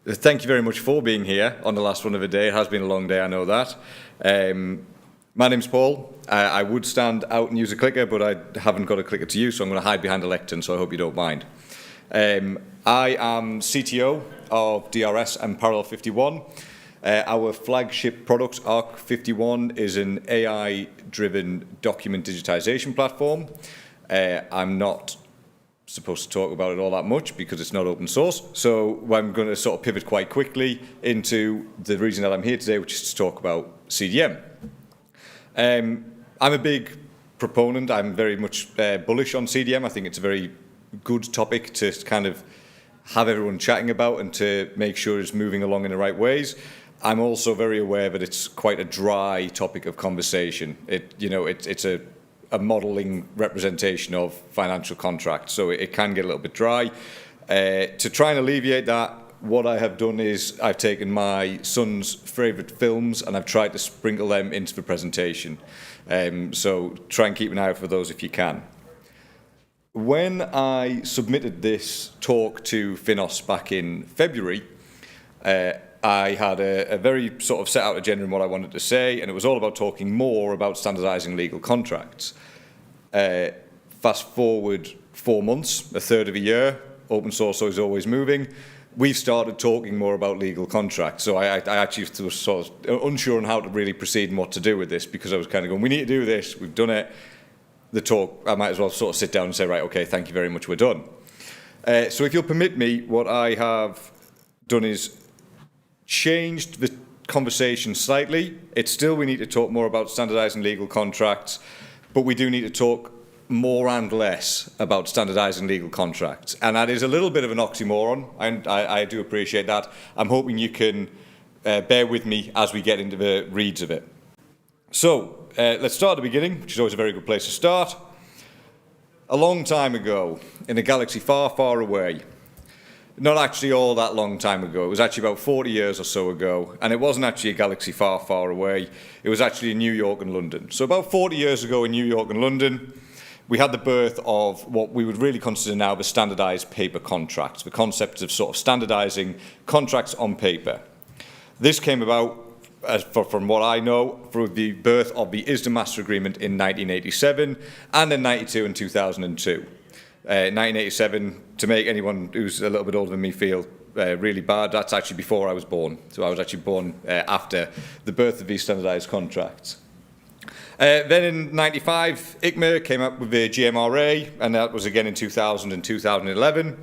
Thank you very much for being here on the last one of the day. It has been a long day, I know that. My name's Paul. I would stand out and use a clicker, but I haven't got a clicker to use, so I'm going to hide behind a lectern, so I hope you don't mind. I am CTO of DRS and Parallel 51. Our flagship product, ARC 51, is an AI-driven document digitization platform. I'm not supposed to talk about it all that much because it's not open source, so I'm going to sort of pivot quite quickly into the reason that I'm here today, which is to talk about CDM. I'm a big proponent. I'm very much bullish on CDM. I think it's a very good topic to kind of have everyone chatting about and to make sure it's moving along in the right ways. I'm also very aware that it's quite a dry topic of conversation. It's a modelling representation of financial contracts, so it can get a little bit dry. To try and alleviate that, what I have done is I've taken my son's favourite films and I've tried to sprinkle them into the presentation. So try and keep an eye out for those if you can. When I submitted this talk to FINOS back in February, I had a very sort of set out agenda in what I wanted to say, and it was all about talking more about standardizing legal contracts. Fast forward 4 months, a third of a year, open source is always moving. We've started talking more about legal contracts. So I actually was sort of unsure on how to really proceed and what to do with this, because I was kind of going, we need to do this, we've done it. The talk, I might as well sort of sit down and say, right, okay, thank you very much, we're done. So if you'll permit me, what I have done is changed the conversation slightly. It's still, we need to talk more about standardizing legal contracts, but we do need to talk more and less about standardizing legal contracts. And that is a little bit of an oxymoron, and I do appreciate that. I'm hoping you can bear with me as we get into the reads of it. So let's start at the beginning, which is always a very good place to start. A long time ago, in a galaxy far, far away, not actually all that long time ago. It was actually about 40 years or so ago, and it wasn't actually a galaxy far, far away. It was actually in New York and London. So about 40 years ago in New York and London, we had the birth of what we would really consider now the standardized paper contracts, the concept of sort of standardizing contracts on paper. This came about, from what I know, through the birth of the ISDA Master Agreement in 1987, and in 92 and 2002. 1987, to make anyone who's a little bit older than me feel really bad, that's actually before I was born. So I was actually born after the birth of these standardized contracts. Then in 95, ICMA came up with the GMRA, and that was again in 2000 and 2011.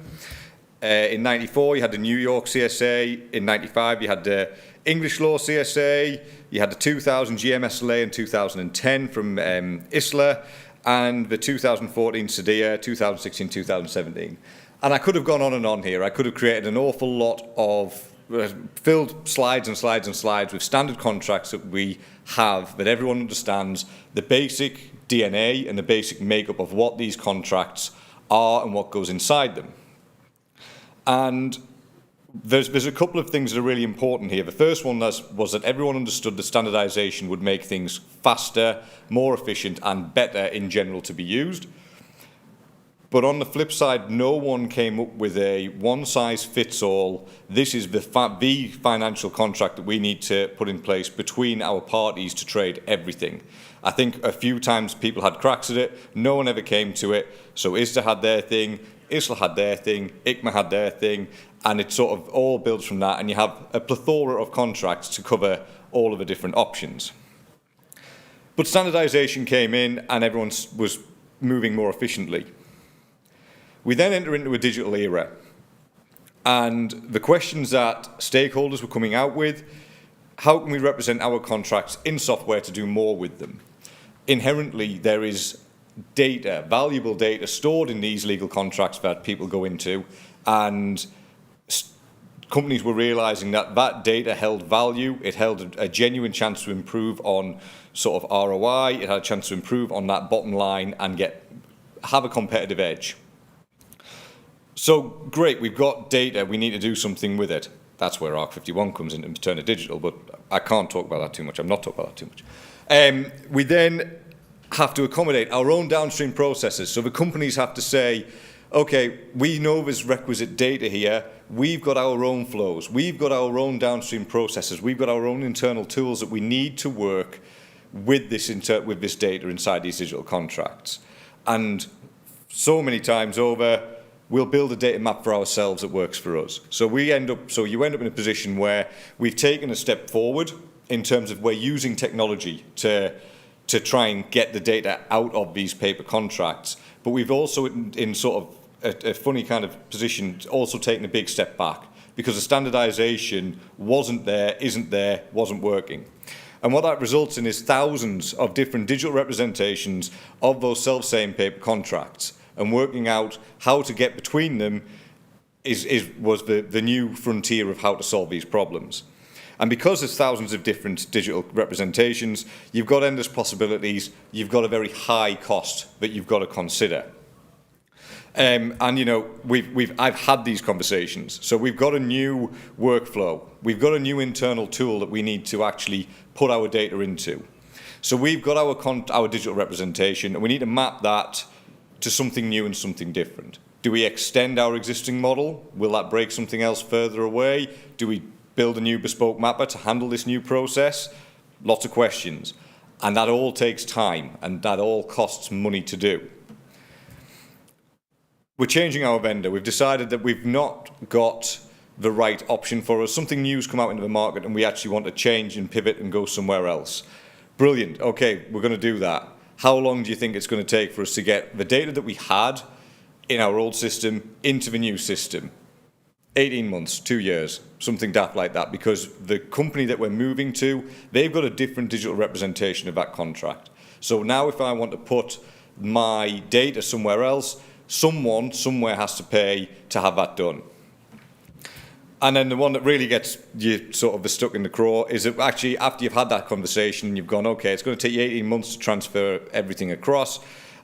In 94, you had the New York CSA. In 95, you had the English Law CSA. You had the 2000 GMSLA in 2010 from ISLA. And the 2014 SDA, 2016, 2017. And I could have gone on and on here. I could have created an awful lot of, filled slides and slides and slides with standard contracts that we have, that everyone understands the basic DNA and the basic makeup of what these contracts are and what goes inside them. And there's a couple of things that are really important here. The first one was that everyone understood that standardization would make things faster, more efficient, and better in general to be used. But on the flip side, no one came up with a one-size-fits-all, this is the financial contract that we need to put in place between our parties to trade everything. I think a few times people had cracks at it, no one ever came to it, so ISDA had their thing, ISLA had their thing, ICMA had their thing, and it sort of all builds from that, and you have a plethora of contracts to cover all of the different options. But standardization came in, and everyone was moving more efficiently. We then enter into a digital era, and the questions that stakeholders were coming out with, how can we represent our contracts in software to do more with them? Inherently, there is data, valuable data stored in these legal contracts that people go into, and companies were realizing that that data held value, it held a genuine chance to improve on sort of ROI, it had a chance to improve on that bottom line and have a competitive edge. So great, we've got data, we need to do something with it. That's where ARC 51 comes in and turn it digital, but I can't talk about that too much, I'm not talking about that too much. We then have to accommodate our own downstream processes. So the companies have to say, okay, we know there's requisite data here, we've got our own flows, we've got our own downstream processes, we've got our own internal tools that we need to work with this data inside these digital contracts. And so many times over, we'll build a data map for ourselves that works for us. So you end up in a position where we've taken a step forward in terms of we're using technology to try and get the data out of these paper contracts. But we've also, in sort of a funny kind of position, also taken a big step back because the standardization wasn't there, isn't there, wasn't working. And what that results in is thousands of different digital representations of those self-same paper contracts, and working out how to get between them was the new frontier of how to solve these problems. And because there's thousands of different digital representations, you've got endless possibilities, you've got a very high cost that you've got to consider. And you know, I've had these conversations. So we've got a new workflow, we've got a new internal tool that we need to actually put our data into. So we've got our digital representation, and we need to map that to something new and something different. Do we extend our existing model? Will that break something else further away? Do we build a new bespoke mapper to handle this new process? Lots of questions. And that all takes time, and that all costs money to do. We're changing our vendor. We've decided that we've not got the right option for us. Something new's come out into the market and we actually want to change and pivot and go somewhere else. Brilliant. Okay, we're going to do that. How long do you think it's going to take for us to get the data that we had in our old system into the new system? 18 months, 2 years, something daft like that, because the company that we're moving to, they've got a different digital representation of that contract. So now if I want to put my data somewhere else, someone somewhere has to pay to have that done. And then the one that really gets you sort of stuck in the craw is that actually after you've had that conversation and you've gone, okay, it's going to take you 18 months to transfer everything across.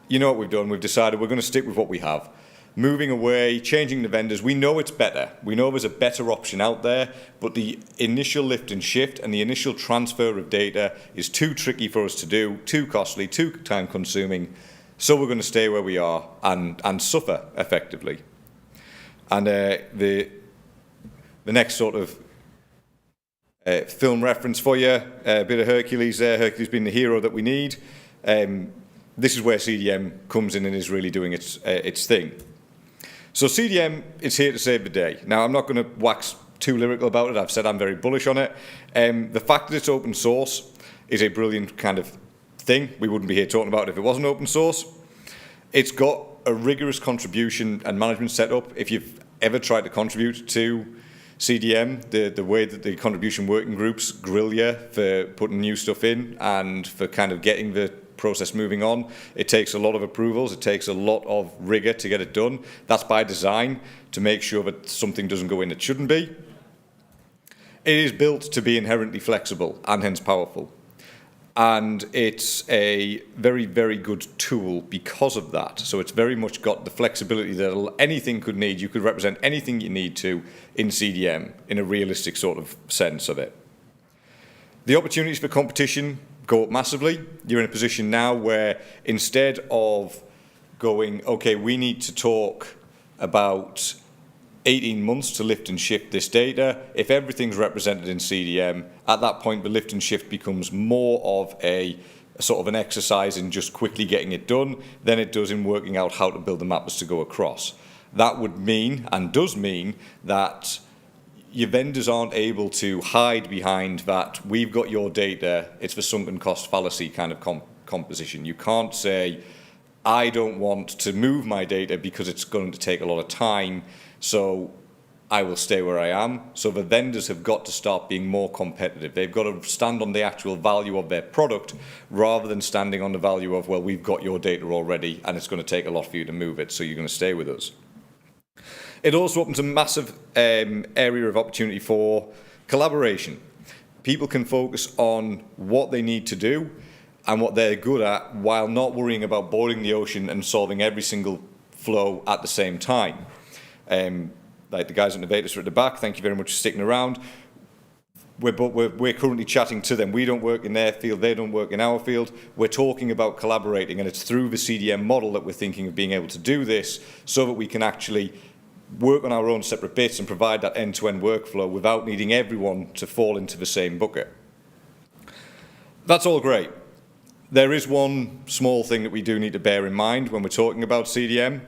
You know what we've done? We've decided we're going to stick with what we have. Moving away, changing the vendors. We know it's better. We know there's a better option out there, but the initial lift and shift and the initial transfer of data is too tricky for us to do, too costly, too time consuming. So we're going to stay where we are and suffer effectively. And the next sort of film reference for you, a bit of Hercules there, Hercules being the hero that we need. This is where CDM comes in and is really doing its thing. So CDM is here to save the day. Now, I'm not going to wax too lyrical about it. I've said I'm very bullish on it. The fact that it's open source is a brilliant kind of thing. We wouldn't be here talking about it if it wasn't open source. It's got a rigorous contribution and management setup. If you've ever tried to contribute to CDM, the way that the contribution working groups grill you for putting new stuff in and for kind of getting the process moving on, it takes a lot of approvals, it takes a lot of rigor to get it done. That's by design, to make sure that something doesn't go in that shouldn't be. It is built to be inherently flexible and hence powerful. And it's a very, very good tool because of that. So it's very much got the flexibility that anything could need. You could represent anything you need to in CDM in a realistic sort of sense of it. The opportunities for competition go up massively. You're in a position now where instead of going, okay, we need to talk about 18 months to lift and shift this data. If everything's represented in CDM, at that point the lift and shift becomes more of a sort of an exercise in just quickly getting it done than it does in working out how to build the mappers to go across. That would mean, and does mean, that your vendors aren't able to hide behind that we've got your data, it's the sunken cost fallacy kind of composition. You can't say, I don't want to move my data because it's going to take a lot of time, so I will stay where I am. So the vendors have got to start being more competitive. They've got to stand on the actual value of their product rather than standing on the value of, well, we've got your data already and it's going to take a lot for you to move it, so you're going to stay with us. It also opens a massive area of opportunity for collaboration. People can focus on what they need to do and what they're good at while not worrying about boiling the ocean and solving every single flow at the same time. Like the guys at Novatus are at the back, thank you very much for sticking around. We're currently chatting to them. We don't work in their field, they don't work in our field. We're talking about collaborating, and it's through the CDM model that we're thinking of being able to do this so that we can actually work on our own separate bits and provide that end-to-end workflow without needing everyone to fall into the same bucket. That's all great. There is one small thing that we do need to bear in mind when we're talking about CDM,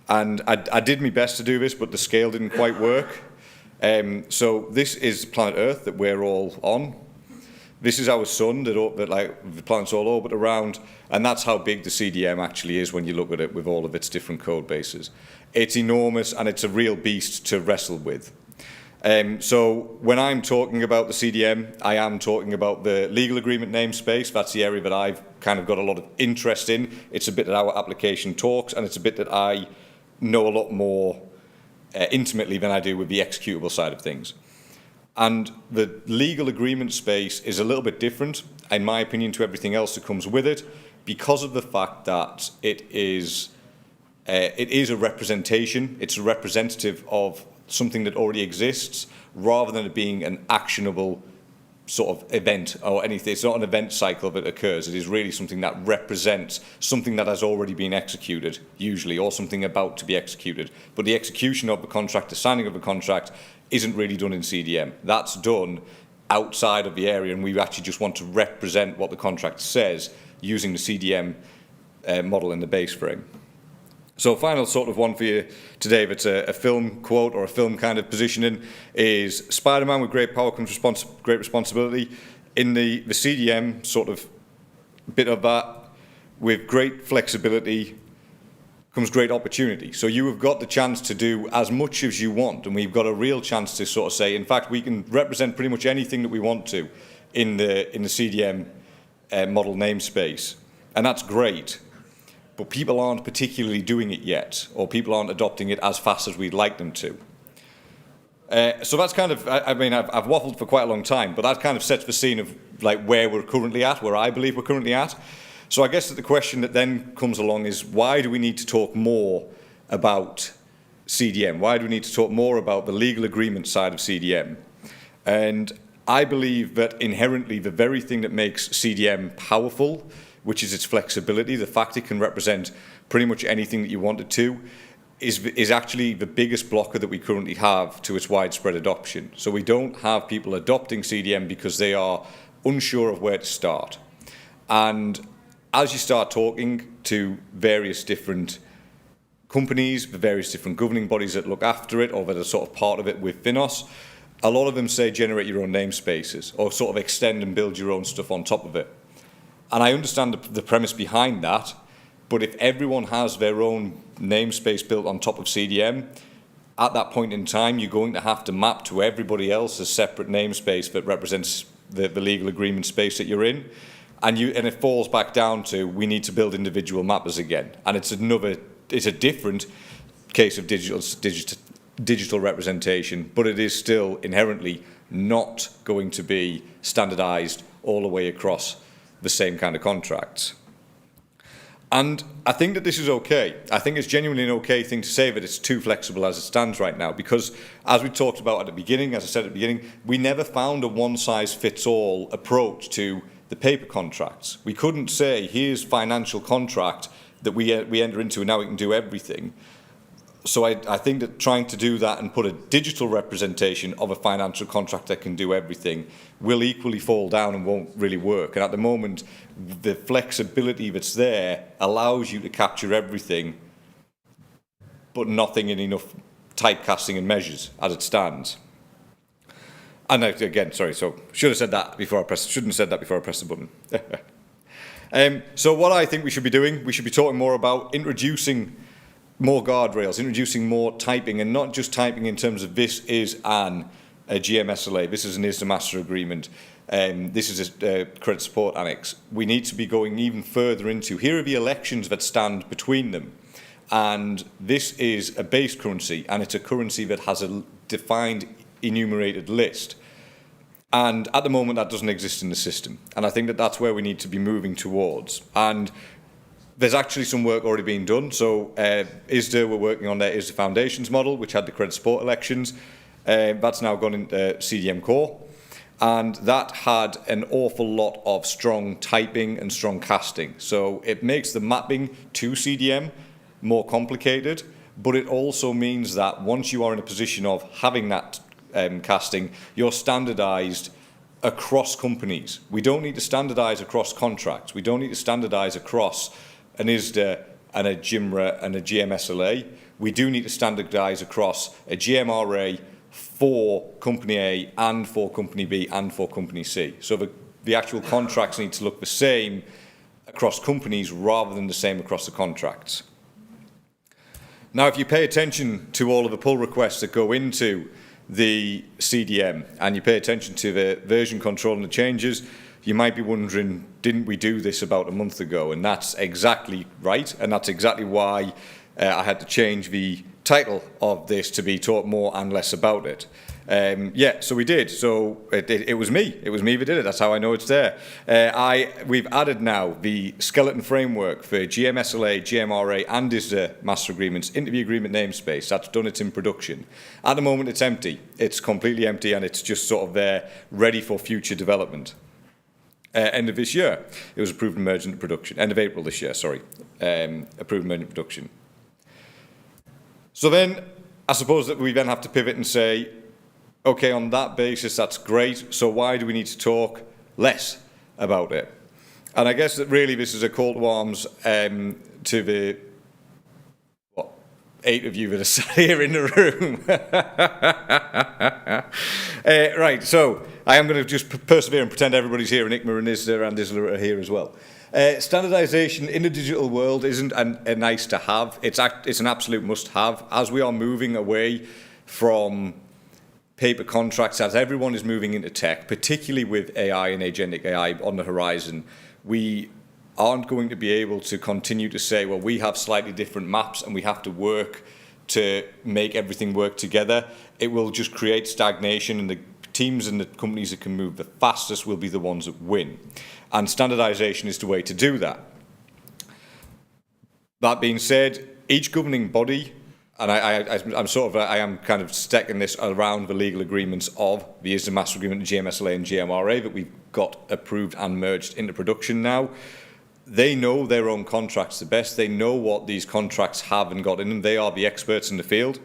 and I did my best to do this, but the scale didn't quite work. So this is planet Earth that we're all on. This is our sun that like the planets all orbit around, and that's how big the CDM actually is when you look at it with all of its different code bases. It's enormous, and it's a real beast to wrestle with. So when I'm talking about the CDM, I am talking about the legal agreement namespace. That's the area that I've kind of got a lot of interest in. It's a bit that our application talks, and it's a bit that I know a lot more intimately than I do with the executable side of things. And the legal agreement space is a little bit different, in my opinion, to everything else that comes with it, because of the fact that it is a representation. It's a representative of something that already exists, rather than it being an actionable sort of event or anything. It's not an event cycle that occurs. It is really something that represents something that has already been executed, usually, or something about to be executed. But the execution of the contract, the signing of the contract, isn't really done in CDM. That's done outside of the area, and we actually just want to represent what the contract says using the CDM model in the base frame. So final sort of one for you today that's a film quote or a film kind of positioning is Spider-Man with great power comes great responsibility. In the CDM sort of bit of that, with great flexibility comes great opportunity. So you have got the chance to do as much as you want, and we've got a real chance to sort of say, in fact, we can represent pretty much anything that we want to in the CDM model namespace, and that's great. But people aren't particularly doing it yet, or people aren't adopting it as fast as we'd like them to. So that's kind of, I mean, I've waffled for quite a long time, but that kind of sets the scene of like where we're currently at, where I believe we're currently at. So I guess that the question that then comes along is, why do we need to talk more about CDM? Why do we need to talk more about the legal agreement side of CDM? And I believe that inherently the very thing that makes CDM powerful, which is its flexibility, the fact it can represent pretty much anything that you want it to, is actually the biggest blocker that we currently have to its widespread adoption. So we don't have people adopting CDM because they are unsure of where to start. And as you start talking to various different companies, the various different governing bodies that look after it or that are sort of part of it with FINOS, a lot of them say generate your own namespaces or sort of extend and build your own stuff on top of it. And I understand the premise behind that, but if everyone has their own namespace built on top of CDM, at that point in time, you're going to have to map to everybody else a separate namespace that represents the legal agreement space that you're in. And it falls back down to, we need to build individual mappers again. And it's a different case of digital representation, but it is still inherently not going to be standardized all the way across the same kind of contracts. And I think that this is okay. I think it's genuinely an okay thing to say that it's too flexible as it stands right now, because as we talked about at the beginning, as I said at the beginning, we never found a one-size-fits-all approach to the paper contracts. We couldn't say, here's financial contract that we enter into and now we can do everything. So I think that trying to do that and put a digital representation of a financial contract that can do everything will equally fall down and won't really work. And at the moment, the flexibility that's there allows you to capture everything, but nothing in enough typecasting and measures as it stands. And again, sorry, so shouldn't have said that before I pressed the button. So what I think we should be doing, we should be talking more about introducing more guardrails, introducing more typing, and not just typing in terms of this is a GMSLA, this is an ISDA master agreement, this is a credit support annex. We need to be going even further into, here are the elections that stand between them. And this is a base currency, and it's a currency that has a defined enumerated list. And at the moment, that doesn't exist in the system. And I think that that's where we need to be moving towards. And there's actually some work already being done. So ISDA, we're working on their ISDA Foundations model, which had the credit support elections. That's now gone into CDM Core. And that had an awful lot of strong typing and strong casting. So it makes the mapping to CDM more complicated, but it also means that once you are in a position of having that casting, you're standardized across companies. We don't need to standardize across contracts. We don't need to standardize across an ISDA and a GIMRA and a GMSLA. We do need to standardize across a GMRA for Company A and for Company B and for Company C. So the actual contracts need to look the same across companies rather than the same across the contracts. Now, if you pay attention to all of the pull requests that go into the CDM and you pay attention to the version control and the changes, you might be wondering, didn't we do this about a month ago? And that's exactly right, and that's exactly why I had to change the title of this to be Talk More and Less About It. Yeah, so we did. So it was me. It was me that did it. That's how I know it's there. We've added now the skeleton framework for GMSLA, GMRA, and ISDA master agreements into the agreement namespace. That's done. It's in production. At the moment, it's empty. It's completely empty, and it's just sort of there, ready for future development. End of this year, it was approved and merged into production. End of April this year, sorry. Approved and merged into production. So then, I suppose that we then have to pivot and say, okay, on that basis, that's great. So why do we need to talk less about it? And I guess that really this is a call to arms to the 8 of you that are sat here in the room. Right, so I am going to just persevere and pretend everybody's here, and ICMA and ISDA and ISLA are here as well. Standardization in the digital world isn't a nice to have. It's an absolute must have. As we are moving away from paper contracts, as everyone is moving into tech, particularly with AI and agentic AI on the horizon, we aren't going to be able to continue to say, well, we have slightly different maps and we have to work to make everything work together. It will just create stagnation, and the teams and the companies that can move the fastest will be the ones that win. And standardization is the way to do that. That being said, each governing body, and I am kind of stacking this around the legal agreements of the ISDA Master Agreement, the GMSLA and GMRA that we've got approved and merged into production now. They know their own contracts the best. They know what these contracts have and got in them. They are the experts in the field.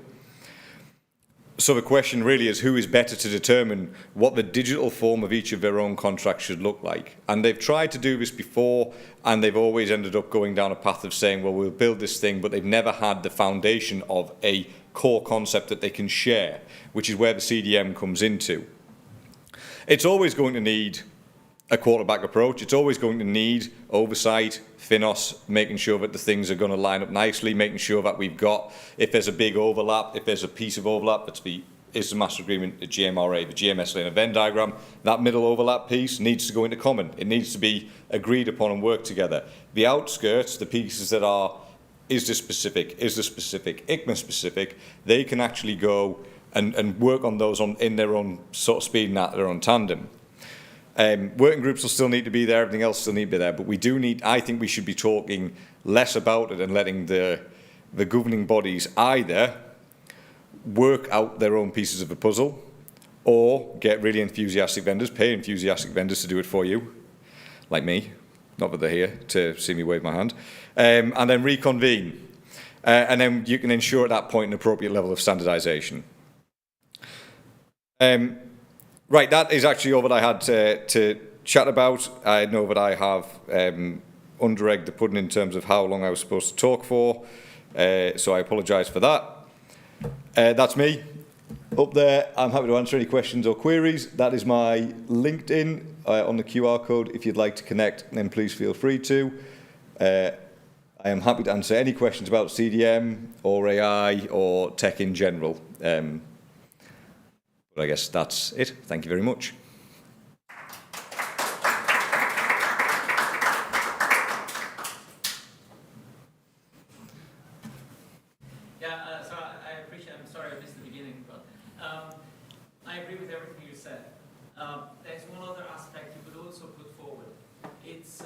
So the question really is, who is better to determine what the digital form of each of their own contracts should look like? And they've tried to do this before, and they've always ended up going down a path of saying, well, we'll build this thing, but they've never had the foundation of a core concept that they can share, which is where the CDM comes into. It's always going to need a quarterback approach. It's always going to need oversight, FINOS, making sure that the things are going to line up nicely, making sure that we've got, if there's a big overlap, if there's a piece of overlap, that's the ISDA Master Agreement, the GMRA, the GMSLA, and a Venn diagram, that middle overlap piece needs to go into common. It needs to be agreed upon and work together. The outskirts, the pieces that are ISDA specific, ICMA specific, they can actually go and work on those in their own sort of speed and at their own tandem. Working groups will still need to be there, everything else still need to be there, but we do need, I think we should be talking less about it and letting the governing bodies either work out their own pieces of the puzzle or get really enthusiastic vendors, pay enthusiastic vendors to do it for you, like me, not that they're here to see me wave my hand, and then reconvene. And then you can ensure at that point an appropriate level of standardization. Right, that is actually all that I had to chat about. I know that I have under-egged the pudding in terms of how long I was supposed to talk for, so I apologise for that. That's me up there. I'm happy to answer any questions or queries. That is my LinkedIn on the QR code. If you'd like to connect, then please feel free to. I am happy to answer any questions about CDM or AI or tech in general. But I guess that's it. Thank you very much. Yeah, so I appreciate, I'm sorry I missed the beginning, but I agree with everything you said. There's one other aspect you could also put forward. It's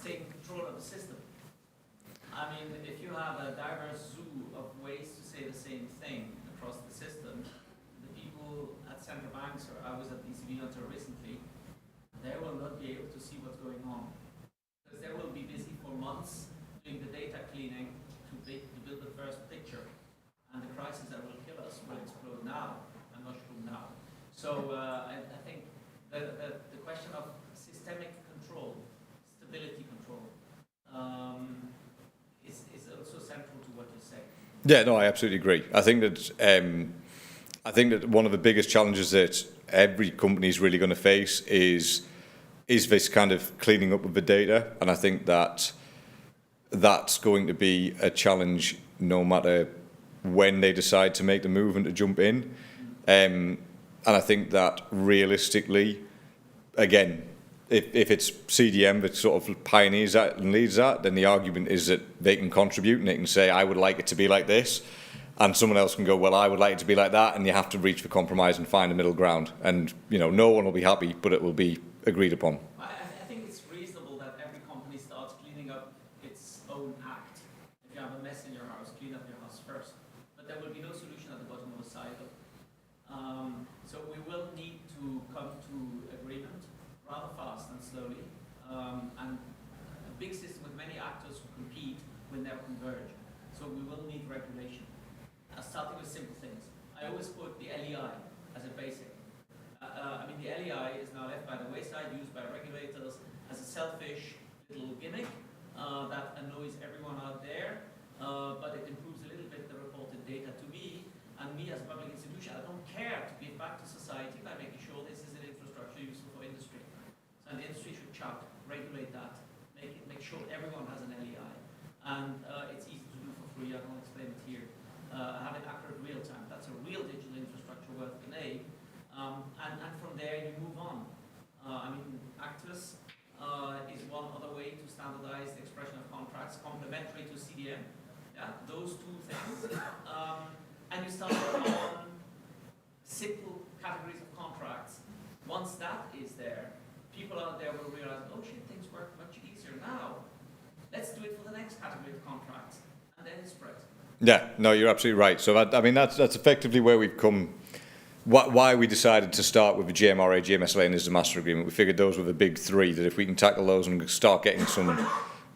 taking control of the system. I mean, if you have a diverse zoo of ways to say the same thing across the system, at central banks, or I was at ECB until recently, they will not be able to see what's going on. Because they will be busy for months doing the data cleaning to build the first picture. So I think the question of systemic control, stability control, is also central to what you say. Yeah, no, I absolutely agree. I think that one of the biggest challenges that every company is really going to face is this kind of cleaning up of the data, and I think that that's going to be a challenge no matter when they decide to make the move and to jump in. And I think that realistically, again, if it's CDM that sort of pioneers that and leads that, then the argument is that they can contribute and they can say, I would like it to be like this. And someone else can go, well, I would like it to be like that. And you have to reach for compromise and find a middle ground. And, no one will be happy, but it will be agreed upon. I think it's reasonable that every company starts cleaning up its own act. If you have a mess in your house, clean up your house first. But there will be no solution at the bottom of a cycle. So we will need to come to agreement rather fast and slowly. And a big system with many actors who compete will never converge. So we will need regulation. Starting with simple things. I always put the LEI as a basic. The LEI is now left by the wayside, used by regulators as a selfish little gimmick that annoys everyone out there, but it improves a little bit the reported data to me, and me as a public institution, I don't care to give back to society by making sure this is an infrastructure useful for industry. So the industry should shout, regulate that, make sure everyone has an LEI. And it's easy to do for free, I don't explain it here. Have it accurate real time. That's a real digital infrastructure worth the name. And from there you move on. Actus is one other way to standardize the expression of contracts, complementary to CDM. Yeah, those two things. And you start on simple categories of contracts. Once that is there, people out there will realize, oh shit, things work much easier now. Let's do it for the next category of contracts. And then it spreads. Yeah, no, you're absolutely right. So that's effectively where we've come. Why we decided to start with the GMRA, GMSLA, and the master agreement. We figured those were the big three. That if we can tackle those and start getting some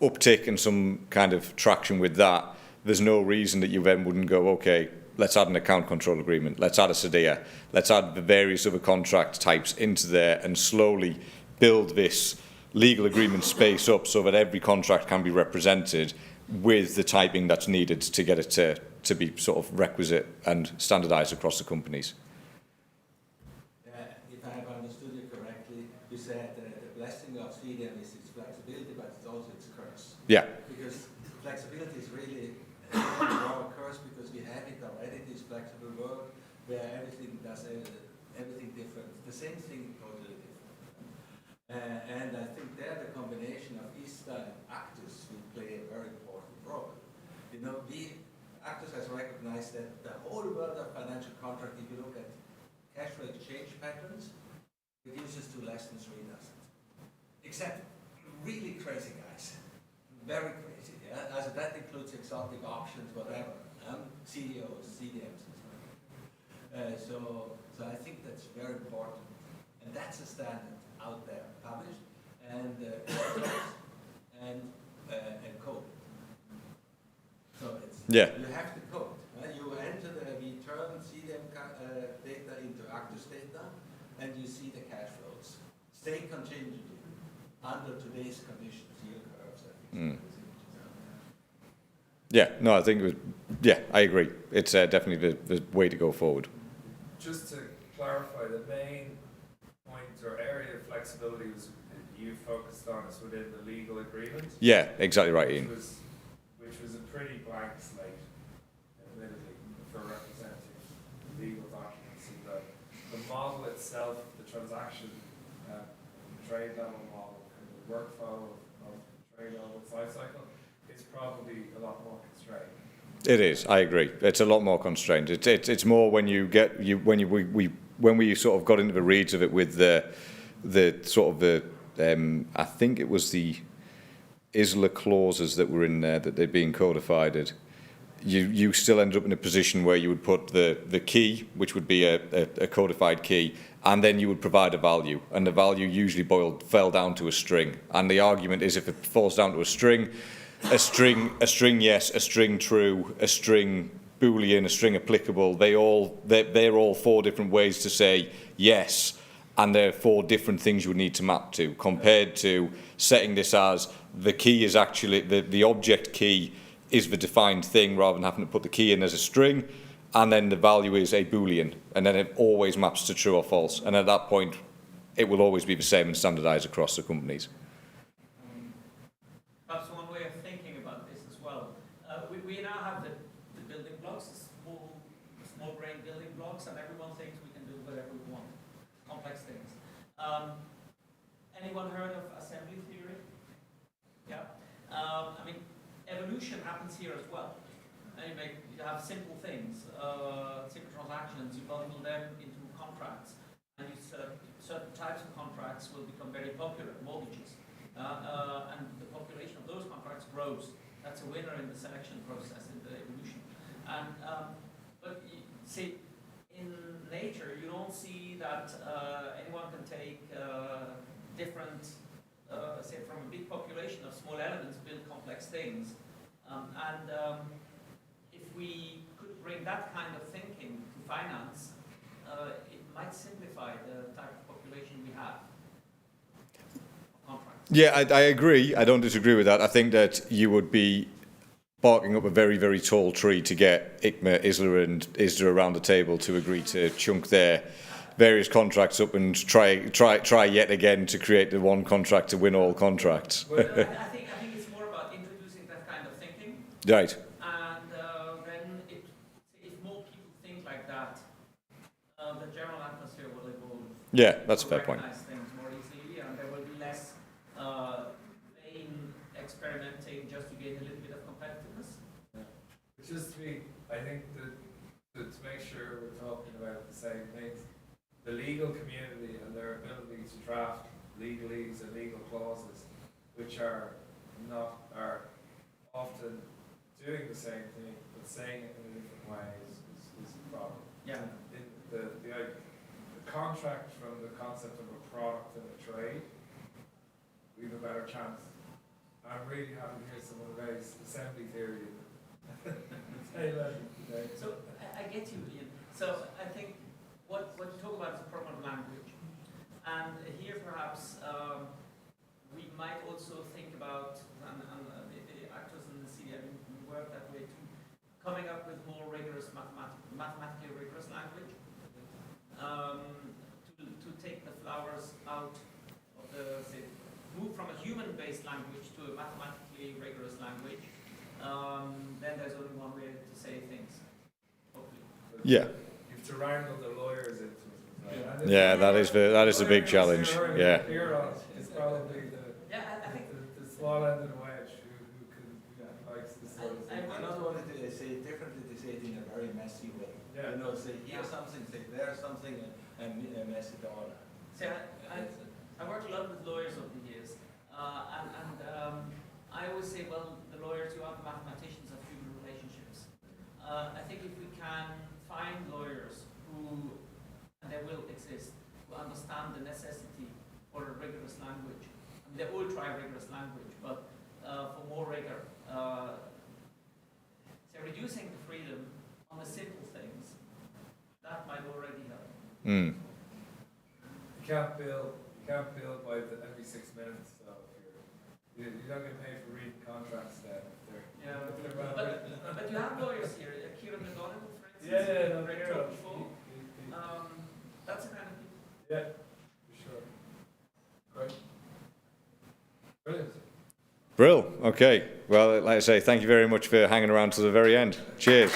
uptick and some kind of traction with that, there's no reason that you then wouldn't go, okay, let's add an account control agreement, let's add a SDA, let's add the various other contract types into there, and slowly build this legal agreement space up so that every contract can be represented with the typing that's needed to get it to be sort of requisite and standardized across the companies. If I have understood you correctly, you said the blessing of CDM is its flexibility, but it's also its curse. Yeah. Because flexibility is really our curse, because we have it already, this flexible world where everything does everything different. The same thing, totally different. And I think there the combination of ISDA and Actus will play a very important role. Actus has recognized that the whole world of financial contract, if you look at cash flow exchange patterns, reduces to less than 3%. Except really crazy guys, very crazy. Yeah? Also that includes exotic options, whatever, CDOs, CDMs, and so on. So I think that's very important, and that's a standard out there, published and coded. So you have to code. You enter we turn CDM data into Actus data, and you see the cash flows. Stay contingent under today's conditions, yield curves. Yeah, no, I think I agree. It's definitely the way to go forward. Just to clarify, the main point or area of flexibility you focused on is within the legal agreement. Yeah, exactly right, Ian. Which was a pretty blank slate, admittedly, for representing legal documents. And the model itself, the transaction, trade level model, and the workflow of trade level life cycle is probably a lot more constrained. It is. I agree. It's a lot more constrained. It's more when we sort of got into the reads of it with the sort of the I think it was the ISDA clauses that were in there that they're being codified. You still end up in a position where you would put the key, which would be a codified key, and then you would provide a value, and the value usually fell down to a string. And the argument is, if it falls down to a string yes, a string true, a string Boolean, a string applicable, they're all 4 different ways to say yes, and there are 4 different things you would need to map to, compared to setting this as the key is actually, the object key is the defined thing, rather than having to put the key in as a string, and then the value is a Boolean, and then it always maps to true or false, and at that point it will always be the same and standardized across the companies. Perhaps one way of thinking about this as well. We now have the building blocks, the small grain building blocks, and everyone thinks we can do whatever we want. Complex things. Anyone heard of assembly theory? Yeah. I mean, evolution happens here as well. You have simple things, simple transactions, you bundle them into contracts, and certain types of contracts will become very popular, mortgages. And the population of those contracts grows. That's a winner in the selection process, in the evolution. And but see, in nature, you don't see that anyone can take different, say, from a big population of small elements, build complex things. If we could bring that kind of thinking to finance, it might simplify the type of population we have. Yeah, I agree. I don't disagree with that. I think that you would be barking up a very, very tall tree to get ICMA, ISDA and ISDA around the table to agree to chunk their various contracts up and try yet again to create the one contract to win all contracts. Well, I think it's more about introducing that kind of thinking. Right. And then if more people think like that, the general atmosphere will evolve. Yeah, that's a fair point. Recognize things more easily, and there will be less vain experimenting just to gain a little bit of competitiveness. Yeah. It's just to be, I think that to make sure we're talking about the same things, the legal community and their ability to draft legalese and legal clauses, which are often doing the same thing but saying it in a different way is a problem. Yeah. In the contract from the concept of a product and a trade, we have a better chance. I'm really happy to hear someone raise assembly theory. So I get you, Ian. So I think what you talk about is a problem of language. And here perhaps we might also think about, and the actors in the city, I mean, we work that way too, coming up with more rigorous, mathematically rigorous language. To take the flowers out of the, say, move from a human-based language to a mathematically rigorous language, then there's only one way to say things, hopefully. Yeah. You have to wrangle the lawyers into it. Right? Yeah, that is the big challenge. Yeah. It's probably I think the small end of the wedge who likes this sort of thing. I not only do they say it differently, they say it in a very messy way. Yeah. You know, say here something, say there something, and mess it all up. See, I worked a lot with lawyers over the years, and I always say, well, the lawyers, you are the mathematicians of human relationships. I think if we can find lawyers who, and they will exist, who understand the necessity for a rigorous language. I mean, they all try rigorous language, but for more rigor, so reducing the freedom on the simple things, that might already help. Mm. You can't build by every 6 minutes. So you don't get paid for reading contracts then. Yeah, but you have lawyers here, Kieran McGonigal, for instance. Yeah, no, Great sure. talk before. That's the kind of people. Yeah, for sure. Great. Brilliant. Brill. Okay. Well, like I say, thank you very much for hanging around to the very end. Cheers.